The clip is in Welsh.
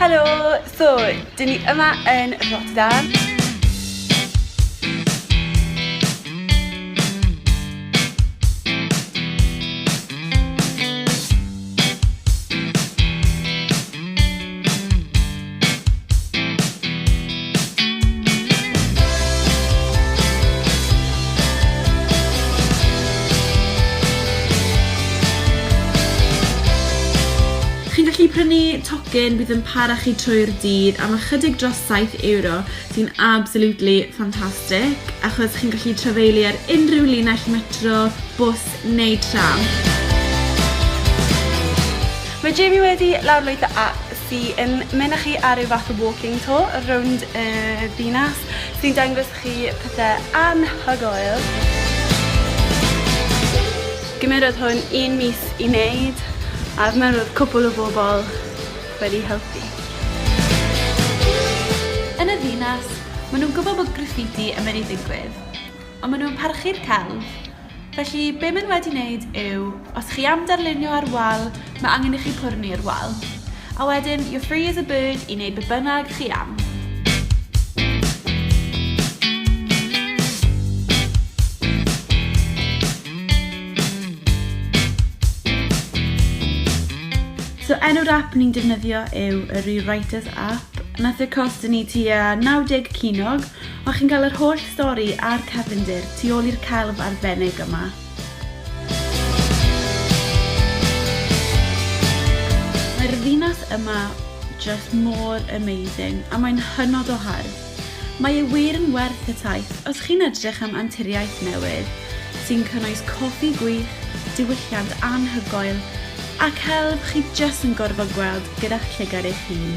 Helo! So, dyn ni yma yn Rotterdam. Chi'n gallu prynu tocyn bydd yn para chi trwy'r dydd am ychydig dros €7 sy'n absolutely ffantastig achos chi'n gallu trafeilu ar unrhyw linell metro, bws neu tram. Mae Jamie wedi lawrlwytho app sy'n mynd â chi ar ryw fath o walking tour rownd y ddinas sy'n dangos chi pethau anhygoel. Gymerodd hwn 1 mis I wneud a mae roedd cwpl o bobl wedi helpu. Yn y ddinas, maen nhw'n gwybod bod graffiti yn mynd I ddigwydd, ond maen nhw'n parchu'r celf. Felly, be maen nhw wedi wneud yw, os chi am darlunio ar wal, mae angen I chi pwrnu'r wal. A wedyn, you're free as a bird I wneud be bynnag chi am. So enw'r app ni'n defnyddio yw y Rewriters app. Nath y cost ni tua 90 cinog, ond chi'n cael yr holl stori a'r cefndir tu ôl i'r celf arbennig yma. Mae'r ddinas yma just mor amazing a mae'n hynod o hardd. Mae e wir yn werth y taith os chi'n edrych am anturiaeth newydd sy'n cynnwys coffi gwych, diwylliant anhygoel, a celf chi jyst yn gorfod gweld gyda'ch llygad eich hun.